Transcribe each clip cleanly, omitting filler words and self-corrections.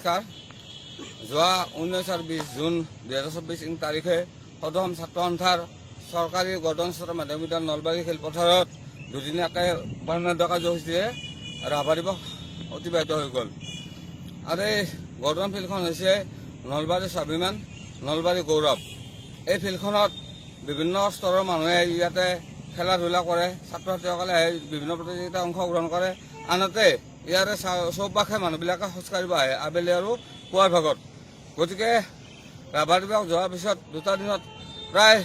নমস্কাৰ। যোৱা 19 আৰু 20 জুন 2024 তাৰিখে সদম ছাত্ৰ সন্থাৰ চৰকাৰী গৰ্ডন স্তৰৰ মাধ্যমিক বিদ্যালয় নলবাৰী খেলপথাৰত দুদিনীয়াকৈ বৰ্ণাঢ্য কাৰ্যসূচীৰে ৰাভা দিৱস অতিবাহিত হৈ গ'ল। আৰু এই গৰ্ডন ফিল্ডখন হৈছে নলবাৰী স্বাভিমান, নলবাৰী গৌৰৱ। এই ফিল্ডখনত বিভিন্ন স্তৰৰ মানুহে ইয়াতে খেলা ধূলা কৰে, ছাত্ৰ ছাত্ৰীসকলে আহি বিভিন্ন প্ৰতিযোগিতাত অংশগ্ৰহণ কৰে। আনহাতে ইয়াৰে চৌপাশে মানুহবিলাকে খোজকাঢ়িব আহে আবেলি আৰু পুৱাৰ ভাগত। গতিকে ৰাভা দিৱস যোৱাৰ পিছত দুটা দিনত প্ৰায়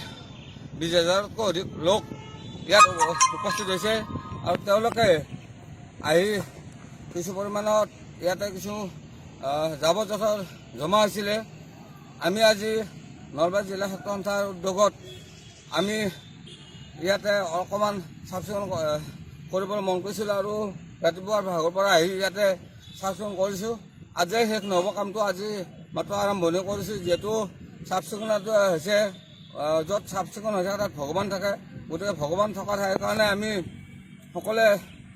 20,000তকৈ অধিক লোক ইয়াত উপস্থিত হৈছে আৰু তেওঁলোকে আহি কিছু পৰিমাণত ইয়াতে কিছু জাবৰ জোঁথৰ জমা হৈছিলে। আমি আজি নলবাৰী জিলা ছাত্ৰ সন্থাৰ উদ্যোগত আমি ইয়াতে অকণমান চাফ চিকুণ কৰিবলৈ মন কৰিছিলোঁ আৰু ৰাতিপুৱাৰ ভাগৰ পৰা আহি ইয়াতে চাফ চিকুণ কৰিছোঁ। আজিয়ে শেষ নহ'ব কামটো, আজি মাত্ৰ আৰম্ভণি কৰিছোঁ। যিহেতু চাফ চিকুণটো হৈছে, য'ত চাফ চিকুণ হৈ থাকে তাত ভগৱান থাকে। গতিকে ভগৱান থকা ঠাইৰ কাৰণে আমি সকলোৱে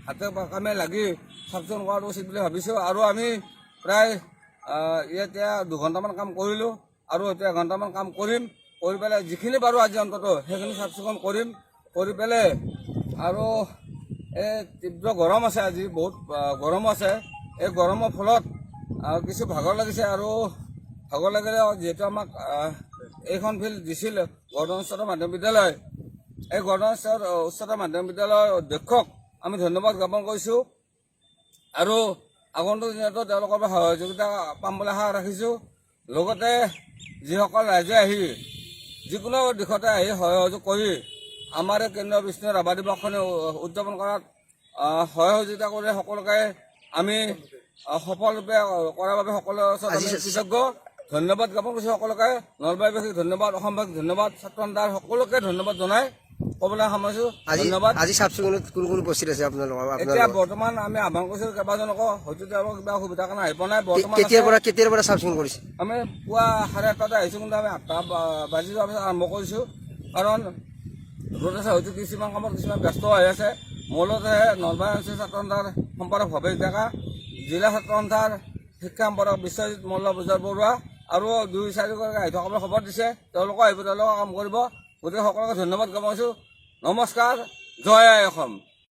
হাতে কামে লাগি চাফ চিকুণ কৰাটো উচিত বুলি ভাবিছোঁ। আৰু আমি প্ৰায় এতিয়া 2 ঘণ্টামান কাম কৰিলোঁ আৰু এতিয়া 1 ঘণ্টামান কাম কৰিম। কৰি পেলাই যিখিনি পাৰোঁ আজি অন্তত সেইখিনি চাফ চিকুণ কৰিম। কৰি পেলাই আৰু এই তীব্ৰ গৰম আছে, আজি বহুত গৰম আছে। এই গৰমৰ ফলত কিছু ভাগৰ লাগিছে আৰু ভাগৰ লাগিলে যিহেতু আমাক এইখন ফিল্ড দিছিল গৰ্ডন উচ্চতৰ মাধ্যমিক বিদ্যালয়, এই গৰ্ডন উচ্চতৰ মাধ্যমিক বিদ্যালয়ৰ অধ্যক্ষক আমি ধন্যবাদ জ্ঞাপন কৰিছোঁ আৰু আগন্তুক দিনতো তেওঁলোকৰ পৰা সহযোগিতা পাম বুলি আশা ৰাখিছোঁ। লগতে যিসকল ৰাইজে আহি যিকোনো দিশতে আহি সহযোগ কৰি আমাৰ এই কেন্দ্ৰীয় বিষ্ণু ৰাভা দিৱসখনে উদযাপন কৰাত সহযোগিতা কৰি সকলোকে আমি সফলৰূপে কৰাৰ বাবে সকলোৰে ওচৰত আমি কৃতজ্ঞ। ধন্যবাদ জ্ঞাপন কৰিছোঁ সকলোকে, নলবাৰীবাসীক ধন্যবাদ, অসমবাসীক ধন্যবাদ, ছাত্ৰ সন্থাৰ সকলোকে ধন্যবাদ জনাই ক'বলৈ সামৰিছোঁ। ধন্যবাদ। আজি চাফ চিকুণত কোন কোন উপস্থিত আছে আপোনালোকৰ? এতিয়া বৰ্তমান আমি আহ্বান কৰিছোঁ কেইবাজনকো, হয়তো তেওঁলোকৰ কিবা অসুবিধাৰ কাৰণে আহি পোৱা নাই। বৰ্তমান কেতিয়াৰ পৰা চাফ চিকুণ কৰিছে? আমি পুৱা 8:30টাতে আহিছোঁ, কিন্তু আমি 8টা বাজি যোৱাৰ পিছত আৰম্ভ কৰিছোঁ। কাৰণ ৰ'দ আছে, হয়তো কিছুমান কামত কিছুমান ব্যস্ত হৈ আছে। মূলতে নলবাৰী অঞ্চল ছাত্ৰ সন্থাৰ সম্পাদক ভৱেশ ডেকা, জিলা ছাত্ৰ সন্থাৰ শিক্ষা সম্পাদক বিশ্বজিৎ মল্ল বৰুৱা আৰু 2-4 গৰাকী আহি থকাৰ খবৰ দিছে। তেওঁলোকো আহিব, তেওঁলোকে কাম কৰিব। গতিকে সকলোকে ধন্যবাদ জ্ঞাপন কৰিছোঁ। নমস্কাৰ, জয় আই অসম।